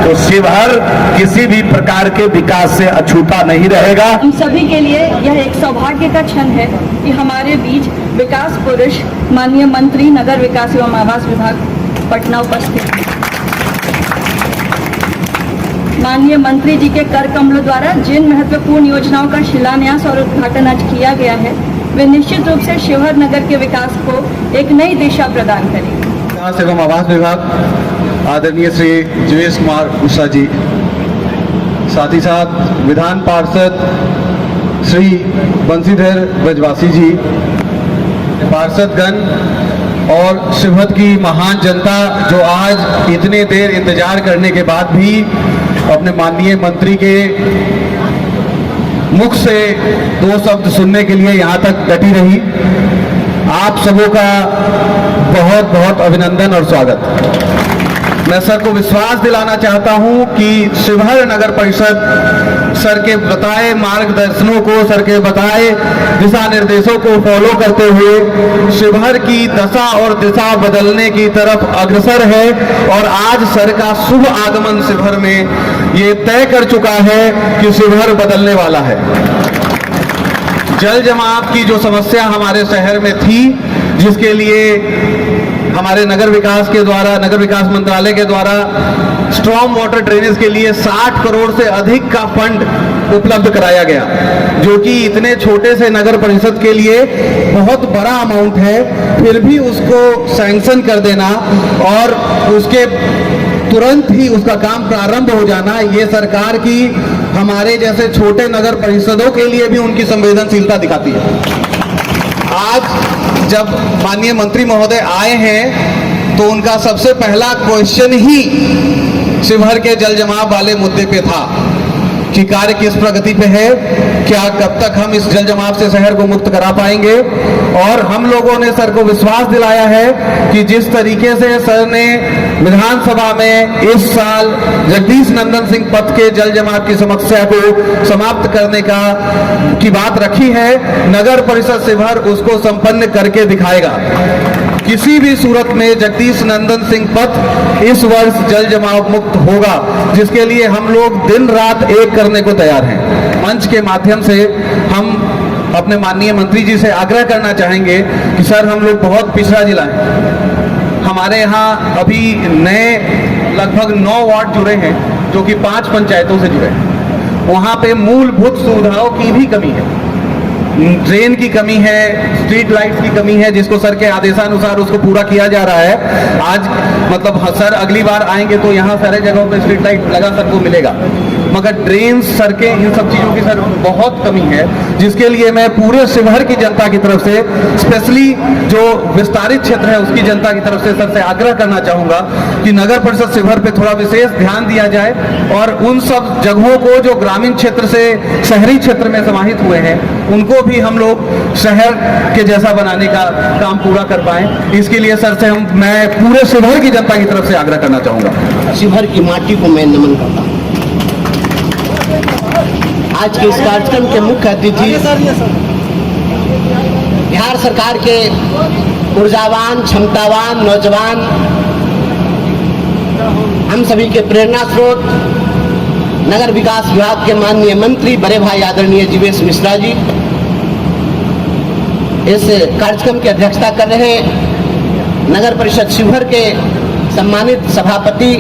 तो शिवहर किसी भी प्रकार के विकास से अछूता नहीं रहेगा। हम सभी के लिए यह एक सौभाग्य का क्षण है कि हमारे बीच विकास पुरुष माननीय मंत्री नगर विकास एवं आवास विभाग पटना उपस्थित हैं। माननीय मंत्री जी के कर कमलों द्वारा जिन महत्वपूर्ण योजनाओं का शिलान्यास और उद्घाटन आज किया गया है, वे निश्चित रूप से शिवहर नगर के विकास को एक नई दिशा प्रदान करेंगे। विकास एवं आवास विभाग आदरणीय श्री जीवेश कुमार मिश्रा जी, साथ ही साथ विधान पार्षद श्री बंसीधर ब्रजवासी जी, पार्षदगण और शिवहर की महान जनता जो आज इतने देर इंतजार करने के बाद भी अपने माननीय मंत्री के मुख से दो शब्द सुनने के लिए यहाँ तक डटी रही, आप सबों का बहुत बहुत अभिनंदन और स्वागत। मैं सर को विश्वास दिलाना चाहता हूं कि शिवहर नगर परिषद सर के बताए मार्गदर्शनों को, सर के बताए दिशा निर्देशों को फॉलो करते हुए शिवहर की दशा और दिशा बदलने की तरफ अग्रसर है। और आज सर का शुभ आगमन शिवहर में ये तय कर चुका है कि शिवहर बदलने वाला है। जल जमाव की जो समस्या हमारे शहर में थी, जिसके लिए हमारे नगर विकास के द्वारा, नगर विकास मंत्रालय के द्वारा स्ट्रॉम वाटर ड्रेनेज के लिए 60 करोड़ से अधिक का फंड उपलब्ध कराया गया, जो कि इतने छोटे से नगर परिषद के लिए बहुत बड़ा अमाउंट है। फिर भी उसको सैंक्शन कर देना और उसके तुरंत ही उसका काम प्रारंभ हो जाना, ये सरकार की हमारे जैसे छोटे नगर परिषदों के लिए भी उनकी संवेदनशीलता दिखाती है। आज जब माननीय मंत्री महोदय आए हैं तो उनका सबसे पहला क्वेश्चन ही शिवहर के जल जमाव वाले मुद्दे पे था कि कार्य किस प्रगति पे है, क्या कब तक हम इस जल जमाव से शहर को मुक्त करा पाएंगे। और हम लोगों ने सर को विश्वास दिलाया है कि जिस तरीके से सर ने विधानसभा में इस साल जगदीश नंदन सिंह पथ के जल जमाव की समस्या को समाप्त करने की बात रखी है, नगर परिषद शिवहर उसको संपन्न करके दिखाएगा। किसी भी सूरत में जगदीश नंदन सिंह पथ इस वर्ष जल जमाव मुक्त होगा, जिसके लिए हम लोग दिन रात एक करने को तैयार हैं। मंच के माध्यम से हम अपने माननीय मंत्री जी से आग्रह करना चाहेंगे कि सर, हम लोग बहुत पिछड़ा जिला है। हमारे यहाँ अभी नए लगभग 9 वार्ड जुड़े हैं, जो कि 5 पंचायतों से जुड़े हैं। वहाँ पे मूलभूत सुविधाओं की भी कमी है, ड्रेन की कमी है, स्ट्रीट लाइट्स की कमी है, जिसको सर के आदेशानुसार उसको पूरा किया जा रहा है। आज मतलब सर अगली बार आएंगे तो यहाँ सारे जगहों पे स्ट्रीट लाइट लगा सबको मिलेगा, मगर ड्रेन, सड़कें, इन सब चीज़ों की सर बहुत कमी है, जिसके लिए मैं पूरे शिवहर की जनता की तरफ से, स्पेशली जो विस्तारित क्षेत्र है उसकी जनता की तरफ से सर से आग्रह करना चाहूँगा कि नगर परिषद शिवहर पे थोड़ा विशेष ध्यान दिया जाए और उन सब जगहों को जो ग्रामीण क्षेत्र से शहरी क्षेत्र में समाहित हुए हैं, उनको भी हम लोग शहर के जैसा बनाने का काम पूरा कर पाएं। इसके लिए सर से मैं पूरे शिवहर की जनता की तरफ से आग्रह करना चाहूँगा। शिवहर की माटी को मैं नमन करता हूँ। आज के इस कार्यक्रम के मुख्य अतिथि बिहार सरकार के ऊर्जावान, क्षमतावान नौजवान, हम सभी के प्रेरणा स्रोत, नगर विकास विभाग के माननीय मंत्री बड़े भाई आदरणीय जीवेश मिश्रा जी इस कार्यक्रम की अध्यक्षता कर रहे नगर परिषद शिवहर के सम्मानित सभापति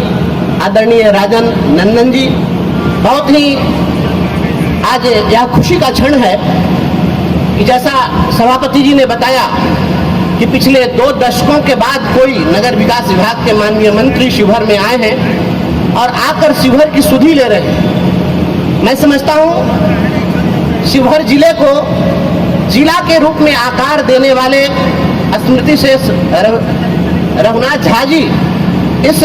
आदरणीय राजन नंदन जी। बहुत ही आज यह खुशी का क्षण है कि जैसा सभापति जी ने बताया कि पिछले 2 दशकों के बाद कोई नगर विकास विभाग के माननीय मंत्री शिवहर में आए हैं और आकर शिवहर की सुधि ले रहे हैं। मैं समझता हूँ शिवहर जिले को जिला के रूप में आकार देने वाले स्मृति शेष रघुनाथ झा जी इस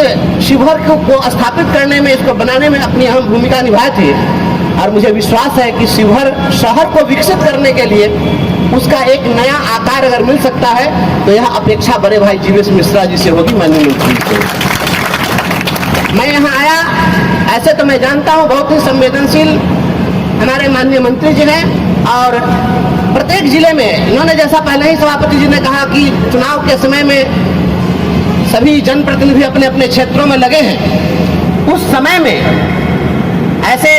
शिवहर को स्थापित करने में, इसको बनाने में अपनी अहम भूमिका निभाए थे। और मुझे विश्वास है कि शिवहर शहर को विकसित करने के लिए उसका एक नया आकार अगर मिल सकता है तो यह अपेक्षा बड़े भाई जीवेश मिश्रा जी से होगी, माननीय मंत्री से। मैं यहाँ आया, ऐसे तो मैं जानता हूँ बहुत ही संवेदनशील हमारे माननीय मंत्री जी हैं और प्रत्येक जिले में इन्होंने, जैसा पहले ही सभापति जी ने कहा कि चुनाव के समय में सभी जनप्रतिनिधि अपने अपने क्षेत्रों में लगे हैं, उस समय में, ऐसे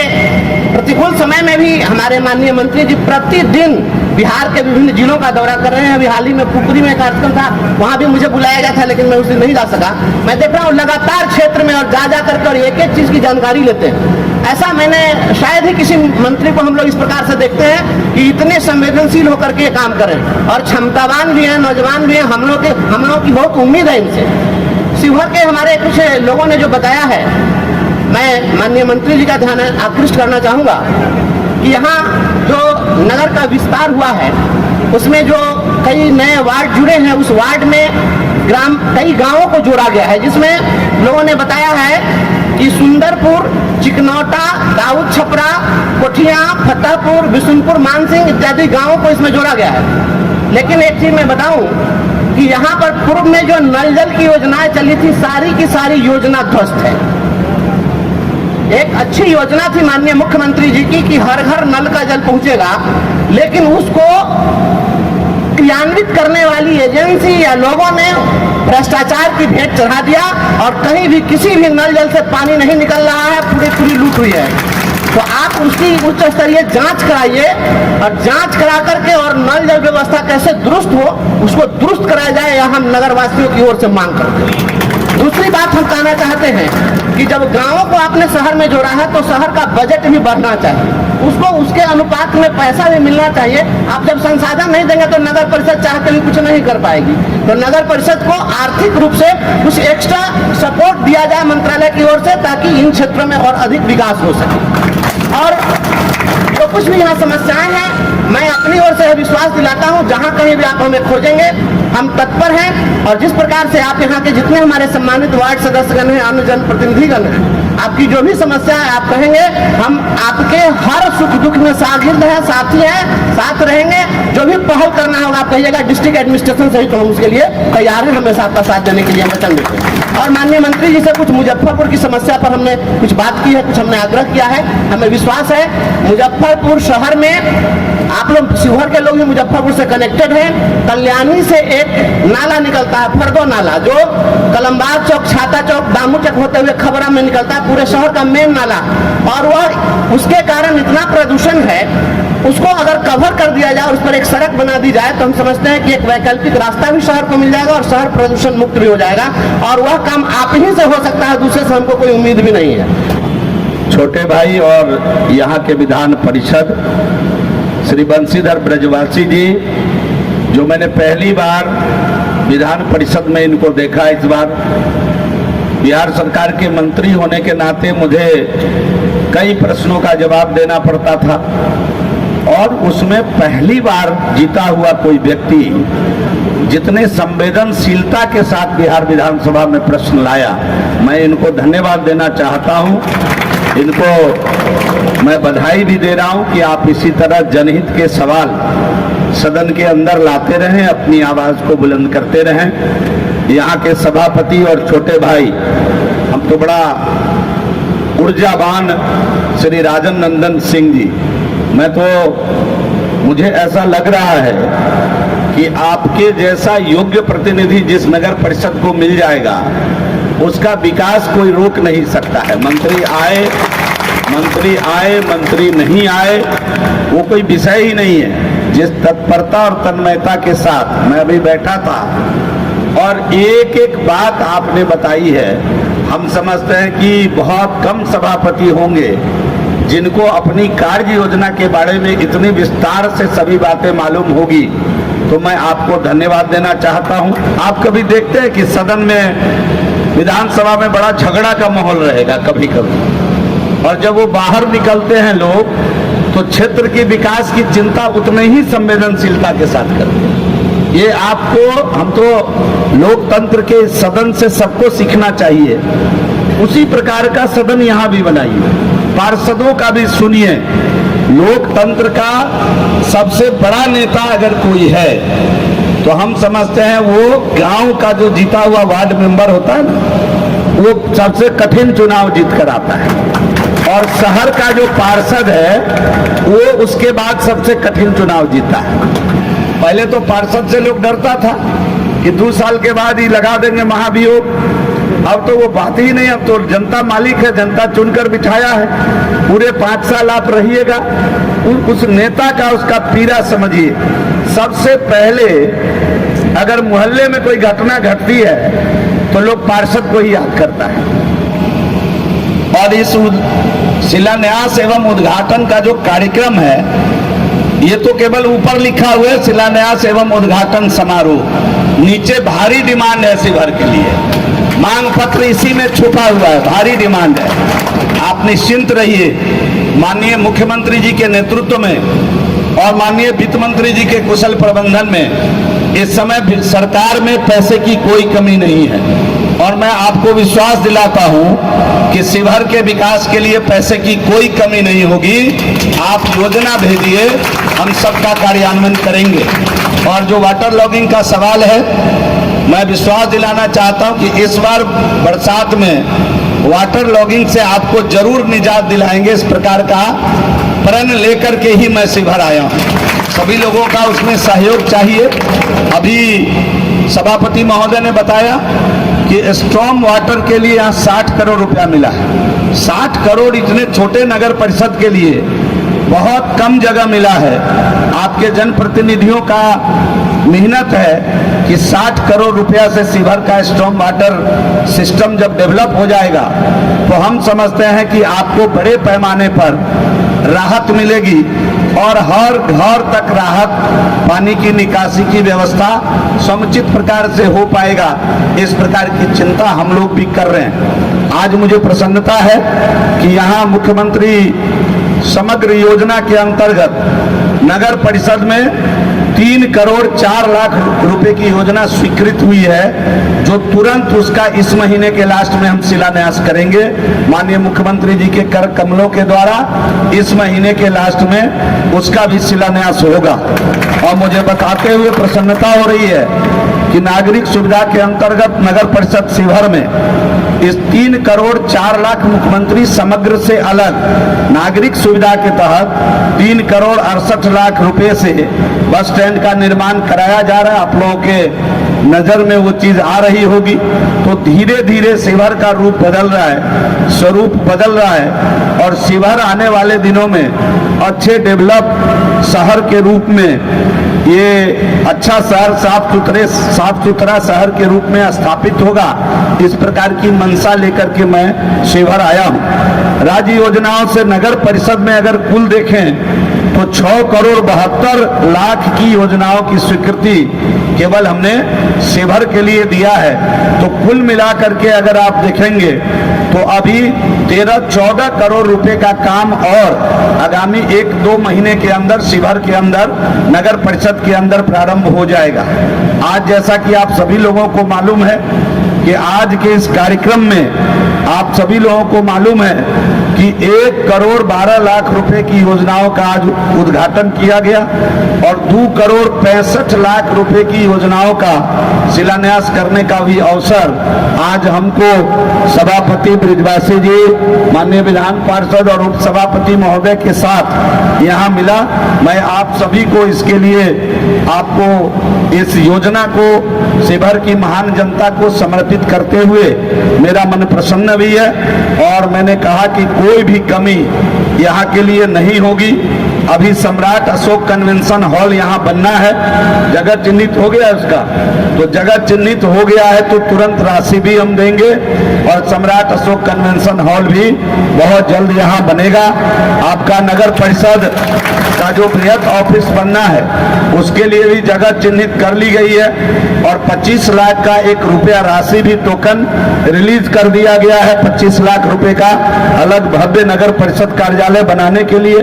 प्रतिकूल समय में भी हमारे माननीय मंत्री जी प्रतिदिन बिहार के विभिन्न जिलों का दौरा कर रहे हैं। अभी हाल ही में पुपरी में कार्यक्रम था, वहां भी मुझे बुलाया गया था, लेकिन मैं उस दिन नहीं जा सका। मैं देख रहा हूँ लगातार क्षेत्र में और जा करके और एक एक चीज की जानकारी लेते हैं। ऐसा मैंने शायद ही किसी मंत्री को हम लोग इस प्रकार से देखते हैं कि इतने संवेदनशील होकर के काम करें, और क्षमतावान भी हैं, नौजवान भी हैं। हम लोगों की बहुत उम्मीद है इनसे। शिवहर के हमारे कुछ लोगों ने जो बताया है, मैं माननीय मंत्री जी का ध्यान आकृष्ट करना चाहूंगा कि यहाँ जो नगर का विस्तार हुआ है उसमें जो कई नए वार्ड जुड़े हैं, उस वार्ड में कई गांवों को जोड़ा गया है, जिसमें लोगों ने बताया है कि सुंदरपुर, चिकनौटा, दाऊद छपरा, कोठिया, फतेहपुर, बिशुनपुर, मानसिंह इत्यादि गांवों को इसमें जोड़ा गया है। लेकिन एक चीज मैं बताऊं कि यहाँ पर पूर्व में जो नल जल की योजनाएं चली थी, सारी की सारी योजना ध्वस्त है। एक अच्छी योजना थी माननीय मुख्यमंत्री जी की कि हर घर नल का जल पहुंचेगा, लेकिन उसको क्रियान्वित करने वाली एजेंसी या लोगों ने भ्रष्टाचार की भेंट चढ़ा दिया और कहीं भी किसी भी नल जल से पानी नहीं निकल रहा है, पूरी लूट हुई है। तो आप उसकी उच्च स्तरीय जांच कराइए और जांच करा करके और नल जल व्यवस्था कैसे दुरुस्त हो उसको दुरुस्त कराया जाए, यह हम नगर वासियों की ओर से मांग करते हैं। दूसरी बात हम कहना चाहते हैं कि जब गांवों को आपने शहर में जोड़ा है तो शहर का बजट भी बढ़ना चाहिए, उसको उसके अनुपात में पैसा भी मिलना चाहिए। आप जब संसाधन नहीं देंगे तो नगर परिषद चाह के भी कुछ नहीं कर पाएगी। तो नगर परिषद को आर्थिक रूप से कुछ एक्स्ट्रा सपोर्ट दिया जाए मंत्रालय की ओर से, ताकि इन क्षेत्रों में और अधिक विकास हो सके। और तो कुछ भी यहाँ समस्याएं हैं, मैं अपनी ओर से विश्वास दिलाता हूँ, जहाँ कहीं भी आप हमें खोजेंगे हम तत्पर हैं। और जिस प्रकार से आप यहाँ के जितने हमारे सम्मानित वार्ड सदस्यगण हैं, अन्य जनप्रतिनिधिगण हैं, आपकी जो भी समस्या है आप कहेंगे, हम आपके हर सुख दुख में शागिर्द हैं, साथी हैं, साथ रहेंगे। जो भी पहल करना होगा आप कहिएगा, डिस्ट्रिक्ट एडमिनिस्ट्रेशन सहित तो हम उसके लिए तैयार हैं, हमेशा आपका साथ देने के लिए वचन देते हैं। और माननीय मंत्री जी से कुछ मुजफ्फरपुर की समस्या पर हमने कुछ बात की है, कुछ हमने आग्रह किया है। हमें विश्वास है मुजफ्फरपुर शहर में, आप लोग शिवहर के लोग भी मुजफ्फरपुर से कनेक्टेड हैं। कल्याणी से एक नाला निकलता है, फरदो नाला, जो कलमबाग चौक, छाता चौक, दामू चौक होते हुए खबरा में निकलता है, पूरे शहर का मेन नाला। और वह उसके कारण इतना प्रदूषण है, उसको अगर कवर कर दिया जाए, उस पर एक सड़क बना दी जाए, तो हम समझते हैं कि एक वैकल्पिक रास्ता भी शहर को मिल जाएगा और शहर प्रदूषण मुक्त भी हो जाएगा। और वह काम आप ही से हो सकता है, दूसरे से हमको कोई उम्मीद भी नहीं है। छोटे भाई और यहाँ के विधान परिषद श्री बंशीधर ब्रजवासी जी, जो मैंने पहली बार विधान परिषद में इनको देखा, इस बार बिहार सरकार के मंत्री होने के नाते मुझे कई प्रश्नों का जवाब देना पड़ता था, और उसमें पहली बार जीता हुआ कोई व्यक्ति जितने संवेदनशीलता के साथ बिहार विधानसभा में प्रश्न लाया, मैं इनको धन्यवाद देना चाहता हूं। इनको मैं बधाई भी दे रहा हूं कि आप इसी तरह जनहित के सवाल सदन के अंदर लाते रहें, अपनी आवाज को बुलंद करते रहें। यहाँ के सभापति और छोटे भाई, हम तो बड़ा ऊर्जावान श्री राजन नंदन सिंह जी, मुझे ऐसा लग रहा है कि आपके जैसा योग्य प्रतिनिधि जिस नगर परिषद को मिल जाएगा उसका विकास कोई रोक नहीं सकता है। मंत्री आए, मंत्री नहीं आए, वो कोई विषय ही नहीं है। जिस तत्परता और तन्मयता के साथ मैं अभी बैठा था और एक एक बात आपने बताई है, हम समझते हैं कि बहुत कम सभापति होंगे जिनको अपनी कार्य योजना के बारे में इतनी विस्तार से सभी बातें मालूम होगी। तो मैं आपको धन्यवाद देना चाहता हूं। आप कभी देखते हैं कि सदन में, विधानसभा में बड़ा झगड़ा का माहौल रहेगा कभी कभी, और जब वो बाहर निकलते हैं लोग तो क्षेत्र के विकास की चिंता उतने ही संवेदनशीलता के साथ करते हैं। ये आपको, हम तो लोकतंत्र के सदन से सबको सीखना चाहिए। उसी प्रकार का सदन यहाँ भी बनाइए, पार्षदों का भी सुनिए। लोकतंत्र का सबसे बड़ा नेता अगर कोई है तो हम समझते हैं वो गांव का जो जीता हुआ वार्ड मेंबर होता है ना, वो सबसे कठिन चुनाव जीत कर आता है, और शहर का जो पार्षद है वो उसके बाद सबसे कठिन चुनाव जीता है। पहले तो पार्षद से लोग डरता था कि 2 साल के बाद ही लगा देंगे महाभियोग, अब तो वो बात ही नहीं, अब तो जनता मालिक है, जनता चुनकर बिठाया है। पूरे 5 साल आप रहिएगा, उस नेता का उसका पीड़ा समझिए। सबसे पहले अगर मोहल्ले में कोई घटना घटती है तो लोग पार्षद को ही याद करता है। और इस शिलान्यास एवं उद्घाटन का जो कार्यक्रम है, ये तो केवल ऊपर लिखा हुआ है शिलान्यास एवं उद्घाटन समारोह, नीचे भारी डिमांड है शिवहर के लिए। मांग पत्र इसी में छुपा हुआ है, भारी डिमांड है। आप निश्चिंत रहिए, माननीय मुख्यमंत्री जी के नेतृत्व में और माननीय वित्त मंत्री जी के कुशल प्रबंधन में इस समय सरकार में पैसे की कोई कमी नहीं है। और मैं आपको विश्वास दिलाता हूं कि शिवहर के विकास के लिए पैसे की कोई कमी नहीं होगी। आप योजना भेजिए, हम सबका कार्यान्वयन करेंगे। और जो वाटर लॉगिंग का सवाल है, मैं विश्वास दिलाना चाहता हूं कि इस बार बरसात में वाटर लॉगिंग से आपको जरूर निजात दिलाएंगे। इस प्रकार का प्रण लेकर के ही मैं शिवहर आया हूं। सभी लोगों का उसमें सहयोग चाहिए। अभी सभापति महोदय ने बताया कि स्टॉर्म वाटर के लिए यहाँ 60 करोड़ रुपया मिला है। 60 करोड़ इतने छोटे नगर परिषद के लिए बहुत कम जगह मिला है। आपके जनप्रतिनिधियों का मेहनत है कि 60 करोड़ रुपया से शिवहर का स्टॉर्म वाटर सिस्टम जब डेवलप हो जाएगा तो हम समझते हैं कि आपको बड़े पैमाने पर राहत मिलेगी और हर घर तक राहत, पानी की निकासी की व्यवस्था समुचित प्रकार से हो पाएगा। इस प्रकार की चिंता हम लोग भी कर रहे हैं। आज मुझे प्रसन्नता है कि यहाँ मुख्यमंत्री समग्र योजना के अंतर्गत नगर परिषद में 3 करोड़ 4 लाख रुपए की योजना स्वीकृत हुई है, जो तुरंत उसका इस महीने के लास्ट में हम शिलान्यास करेंगे। माननीय मुख्यमंत्री जी के कर कमलों के द्वारा इस महीने के लास्ट में उसका भी शिलान्यास होगा। और मुझे बताते हुए प्रसन्नता हो रही है कि नागरिक सुविधा के अंतर्गत नगर परिषद शिवहर में इस 3 करोड़ 4 लाख मुख्यमंत्री समग्र से अलग नागरिक सुविधा के तहत 3 करोड़ 68 लाख रुपए से बस स्टैंड का निर्माण कराया जा रहा है। आप लोगों के नजर में वो चीज आ रही होगी। तो धीरे धीरे शिवहर का रूप बदल रहा है, स्वरूप बदल रहा है और शिवहर आने वाले दिनों में अच्छे डेवलप शहर के रूप में, ये अच्छा शहर, साफ सुथरा शहर के रूप में स्थापित होगा। इस प्रकार की मंशा लेकर के मैं शिवहर आया हूं। राज्य योजनाओं से नगर परिषद में अगर कुल देखें तो 6 करोड़ 72 लाख की योजनाओं की स्वीकृति केवल हमने शिवहर के लिए दिया है। तो कुल मिलाकर के अगर आप देखेंगे तो अभी 13-14 करोड़ रुपए का काम और आगामी 1-2 महीने के अंदर शिवहर के अंदर नगर परिषद के अंदर प्रारंभ हो जाएगा। आज जैसा कि आप सभी लोगों को मालूम है कि आज के इस कार्यक्रम में आप सभी लोगों को मालूम है कि 1 करोड़ 12 लाख रुपए की योजनाओं का आज उद्घाटन किया गया और 2 करोड़ 65 लाख रुपए की योजनाओं का शिलान्यास करने का भी अवसर आज हमको सभापति ब्रिजवासी जी, माननीय विधान पार्षद और उप सभापति महोदय के साथ यहाँ मिला। मैं आप सभी को इसके लिए, आपको इस योजना को शिवहर की महान जनता को समर्पित करते हुए मेरा मन प्रसन्न भी है। और मैंने कहा कि कोई भी कमी यहाँ के लिए नहीं होगी। अभी सम्राट अशोक कन्वेंशन हॉल यहाँ बनना है, जगह चिन्हित हो गया उसका, तो जगह चिन्हित हो गया है तो तुरंत राशि भी हम देंगे और सम्राट अशोक कन्वेंशन हॉल भी बहुत जल्द यहाँ बनेगा। आपका नगर परिषद का जो बृहद ऑफिस बनना है उसके लिए भी जगह चिन्हित कर ली गई है और 25 लाख का 1 रुपया राशि भी टोकन रिलीज कर दिया गया है। 25 लाख रुपए का अलग भव्य नगर परिषद कार्यालय बनाने के लिए।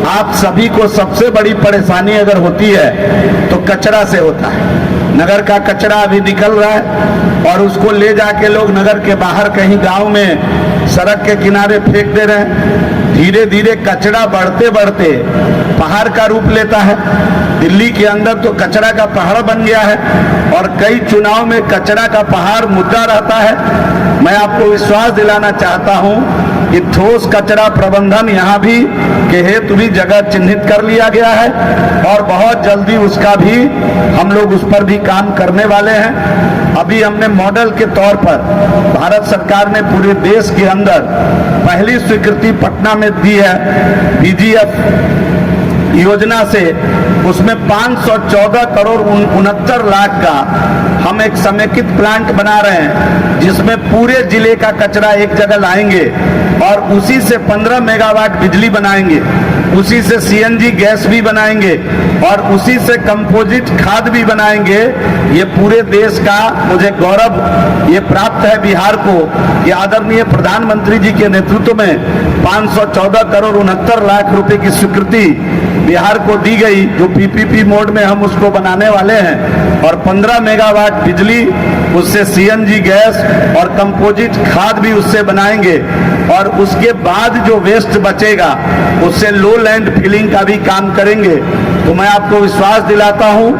आप सभी को सबसे बड़ी परेशानी अगर होती है तो कचरा से होता है। नगर का कचरा अभी निकल रहा है और उसको ले जाके लोग नगर के बाहर कहीं गांव में सड़क के किनारे फेंक दे रहे हैं। धीरे धीरे कचरा बढ़ते बढ़ते पहाड़ का रूप लेता है। दिल्ली के अंदर तो कचरा का पहाड़ बन गया है और कई चुनाव में कचरा का पहाड़ मुद्दा रहता है। मैं आपको विश्वास दिलाना चाहता हूं कि ठोस कचरा प्रबंधन यहाँ भी के हेतु भी जगह चिन्हित कर लिया गया है और बहुत जल्दी उसका भी हम लोग उस पर भी काम करने वाले हैं। अभी हमने मॉडल के तौर पर भारत सरकार ने पूरे देश के अंदर पहली स्वीकृति पटना में दी है बीजीएफ योजना से, उसमें 514 करोड़ 69 लाख का हम एक समेकित प्लांट बना रहे हैं जिसमें पूरे जिले का कचरा एक जगह लाएंगे और उसी से 15 मेगावाट बिजली बनाएंगे, उसी से सीएनजी गैस भी बनाएंगे और उसी से कंपोजिट खाद भी बनाएंगे। ये पूरे देश का मुझे गौरव ये प्राप्त है बिहार को कि आदरणीय प्रधानमंत्री जी के नेतृत्व में 514 करोड़ 69 लाख रुपए की स्वीकृति बिहार को दी गई, जो पीपीपी मोड में हम उसको बनाने वाले हैं और 15 मेगावाट बिजली, उससे सीएनजी गैस और कंपोजिट खाद भी उससे बनाएंगे और उसके बाद जो वेस्ट बचेगा उससे लो लैंड फिलिंग का भी काम करेंगे। तो मैं आपको विश्वास दिलाता हूं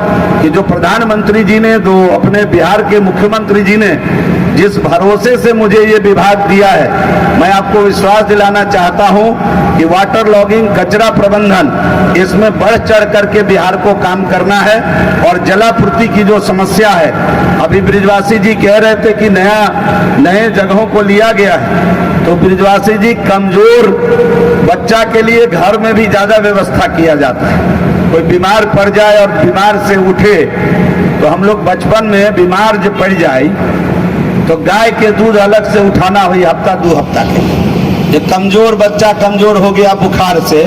कि जो प्रधानमंत्री जी ने, जो अपने बिहार के मुख्यमंत्री जी ने जिस भरोसे से मुझे ये विभाग दिया है, मैं आपको विश्वास दिलाना चाहता हूं कि वाटर लॉगिंग, कचरा प्रबंधन, इसमें बढ़ चढ़ करके बिहार को काम करना है। और जलापूर्ति की जो समस्या है, अभी ब्रिजवासी जी कह रहे थे कि नए जगहों को लिया गया है, तो ब्रिजवासी जी कमजोर बच्चा के लिए घर में भी ज्यादा व्यवस्था किया जाता है। कोई बीमार पड़ जाए और बीमार से उठे तो हम लोग बचपन में बीमार जो पड़ जाए तो गाय के दूध अलग से उठाना हुई हफ्ता 2 हफ्ता के। जो कमजोर बच्चा कमजोर हो गया बुखार से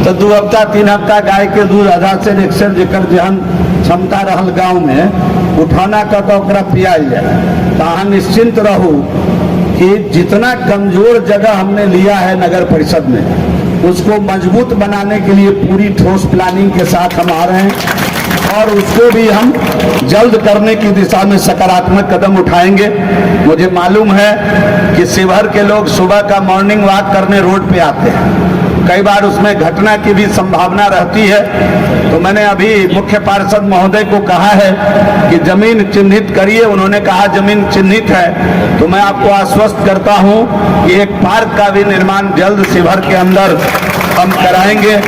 तो 2 हफ्ता 3 हफ्ता गाय के दूध आधा से एक्सर जेकर जहन क्षमता रहल गांव में उठाना का तो ओकरा पियाल जाए। तो अहाँ निश्चिंत रहू कि जितना कमजोर जगह हमने लिया है नगर परिषद में, उसको मजबूत बनाने के लिए पूरी ठोस प्लानिंग के साथ हम आ रहे हैं और उसको भी हम जल्द करने की दिशा में सकारात्मक कदम उठाएंगे। मुझे मालूम है कि शिवहर के लोग सुबह का मॉर्निंग वॉक करने रोड पे आते हैं, कई बार उसमें घटना की भी संभावना रहती है। तो मैंने अभी मुख्य पार्षद महोदय को कहा है कि जमीन चिन्हित करिए, उन्होंने कहा जमीन चिन्हित है। तो मैं आपको आश्वस्त करता हूं कि एक पार्क का भी निर्माण जल्द शिवहर के अंदर हम कराएंगे।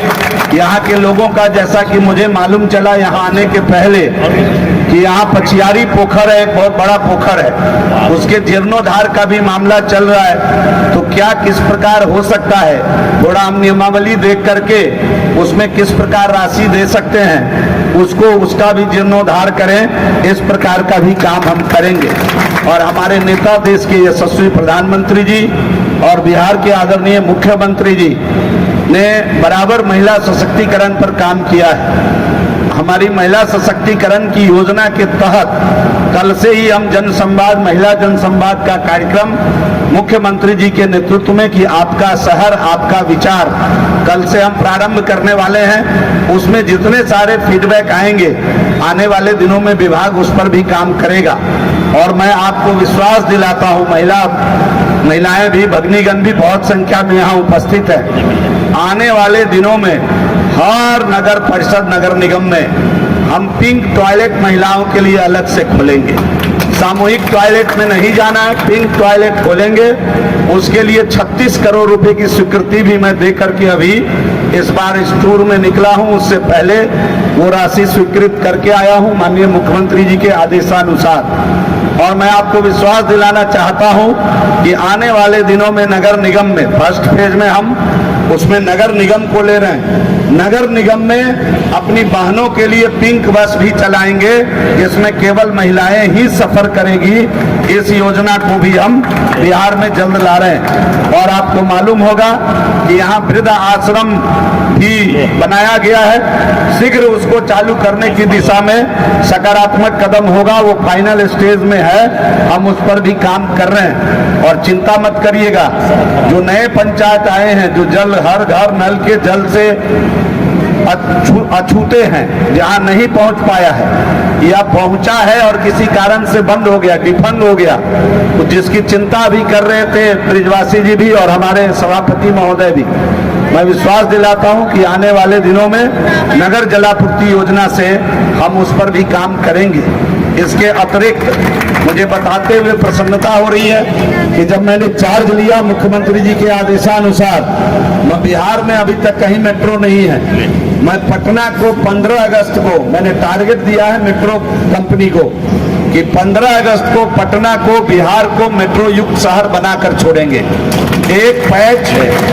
यहाँ के लोगों का, जैसा कि मुझे मालूम चला यहाँ आने के पहले, कि यहाँ पछियारी पोखर है, एक बहुत बड़ा पोखर है, उसके जीर्णोद्धार का भी मामला चल रहा है। तो क्या किस प्रकार हो सकता है, थोड़ा हम नियमावली देख करके उसमें किस प्रकार राशि दे सकते हैं, उसका भी जीर्णोद्धार करें, इस प्रकार का भी काम हम करेंगे। और हमारे नेता, देश के यशस्वी प्रधानमंत्री जी और बिहार के आदरणीय मुख्यमंत्री जी ने बराबर महिला सशक्तिकरण पर काम किया है। हमारी महिला सशक्तिकरण की योजना के तहत कल से ही हम जनसंवाद, महिला जनसंवाद का कार्यक्रम मुख्यमंत्री जी के नेतृत्व में कि आपका शहर आपका विचार, कल से हम प्रारंभ करने वाले हैं। उसमें जितने सारे फीडबैक आएंगे, आने वाले दिनों में विभाग उस पर भी काम करेगा। और मैं आपको विश्वास दिलाता हूं, महिलाएं भी, भगिनीगण भी बहुत संख्या में यहाँ उपस्थित है। आने वाले दिनों में हर नगर परिषद, नगर निगम में हम पिंक टॉयलेट महिलाओं के लिए अलग से खोलेंगे। सामूहिक टॉयलेट में नहीं जाना है, पिंक टॉयलेट खोलेंगे। उसके लिए 36 करोड़ रुपए की स्वीकृति भी मैं दे करके अभी इस बार इस टूर में निकला हूं। उससे पहले वो राशि स्वीकृत करके आया हूं माननीय मुख्यमंत्री जी के आदेशानुसार। और मैं आपको विश्वास दिलाना चाहता हूं कि आने वाले दिनों में नगर निगम में, फर्स्ट फेज में हम उसमें नगर निगम को ले रहे हैं। नगर निगम में अपनी बहनों के लिए पिंक बस भी चलाएंगे, जिसमें केवल महिलाएं ही सफर करेगी। इस योजना को भी हम बिहार में जल्द ला रहे हैं। और आपको मालूम होगा कि यहाँ वृद्ध आश्रम भी बनाया गया है, शीघ्र उसको चालू करने की दिशा में सकारात्मक कदम होगा। वो फाइनल स्टेज में है, हम उस पर भी काम कर रहे हैं। और चिंता मत करिएगा, जो नए पंचायत आए हैं, जो जल, हर घर नल के जल से अछूते हैं, जहां नहीं पहुंच पाया है या पहुंचा है और किसी कारण से बंद हो गया, डिफंड हो गया, तो जिसकी चिंता भी कर रहे थे ब्रिजवासी जी भी और हमारे सभापति महोदय भी, मैं विश्वास दिलाता हूं कि आने वाले दिनों में नगर जलापूर्ति योजना से हम उस पर भी काम करेंगे। इसके अतिरिक्त मुझे बताते हुए प्रसन्नता हो रही है कि जब मैंने चार्ज लिया मुख्यमंत्री जी के आदेशानुसार, बिहार में अभी तक कहीं मेट्रो नहीं है। मैं पटना को 15 अगस्त को मैंने टारगेट दिया है मेट्रो कंपनी को कि 15 अगस्त को पटना को, बिहार को मेट्रो युक्त शहर बनाकर छोड़ेंगे। एक पैच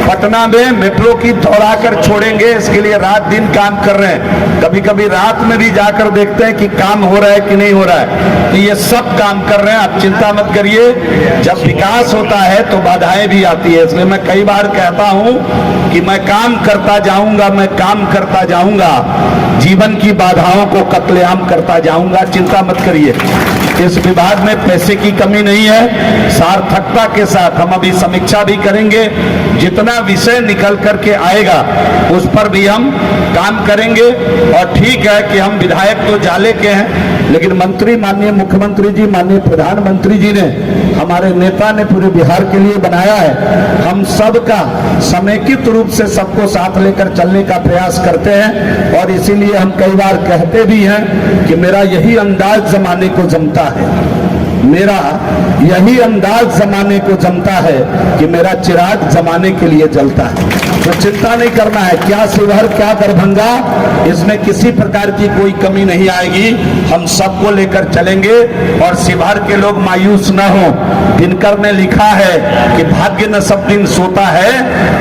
पटना में मेट्रो की दौड़ाकर छोड़ेंगे। इसके लिए रात दिन काम कर रहे हैं। कभी कभी रात में भी जाकर देखते हैं कि काम हो रहा है कि नहीं हो रहा है। तो ये सब काम कर रहे हैं, आप चिंता मत करिए। जब विकास होता है तो बाधाएं भी आती है। इसलिए मैं कई बार कहता हूं कि मैं काम करता जाऊंगा, मैं काम करता जाऊंगा, जीवन की बाधाओं को कत्लेआम करता जाऊंगा। चिंता मत करिए, इस विभाग में पैसे की कमी नहीं है। सार्थकता के साथ हम अभी समीक्षा भी करेंगे। जितना विषय निकल करके आएगा उस पर भी हम काम करेंगे। और ठीक है कि हम विधायक तो जाले के हैं, लेकिन मंत्री माननीय मुख्यमंत्री जी, माननीय प्रधानमंत्री जी ने, हमारे नेता ने पूरे बिहार के लिए बनाया है। हम सबका समेकित रूप से सबको साथ लेकर चलने का प्रयास करते हैं। और इसीलिए हम कई बार कहते भी हैं कि मेरा यही अंदाज जमाने को जमता है, मेरा यही अंदाज जमाने को जमता है कि मेरा चिराग जमाने के लिए जलता है। तो चिंता नहीं करना है, क्या शिवहर क्या दरभंगा, इसमें किसी प्रकार की कोई कमी नहीं आएगी। हम सबको लेकर चलेंगे और शिवहर के लोग मायूस न हो। दिनकर ने लिखा है कि भाग्य न सब दिन सोता है,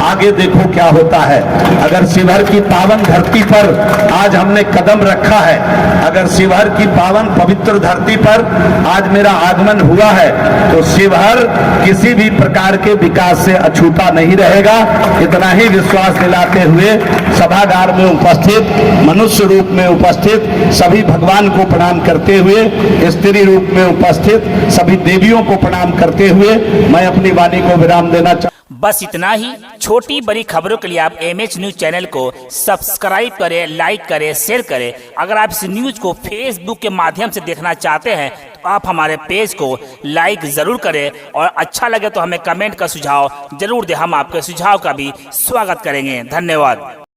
आगे देखो क्या होता है। अगर शिवहर की पावन धरती पर आज हमने कदम रखा है, अगर शिवहर की पावन पवित्र धरती पर आज मेरा आगमन हुआ है, तो शिवहर किसी भी प्रकार के विकास से अछूता नहीं रहेगा। इतना ही विश्वास दिलाते हुए सभागार में उपस्थित, मनुष्य रूप में उपस्थित सभी भगवान को प्रणाम करते हुए, स्त्री रूप में उपस्थित सभी देवियों को प्रणाम करते हुए मैं अपनी वाणी को विराम देना चाहूँ। बस इतना ही। छोटी बड़ी खबरों के लिए आप MH न्यूज चैनल को सब्सक्राइब करें, लाइक करें, शेयर करें। अगर आप इस न्यूज को फेसबुक के माध्यम से देखना चाहते हैं तो आप हमारे पेज को लाइक जरूर करें और अच्छा लगे तो हमें कमेंट का सुझाव जरूर दें। हम आपके सुझाव का भी स्वागत करेंगे। धन्यवाद।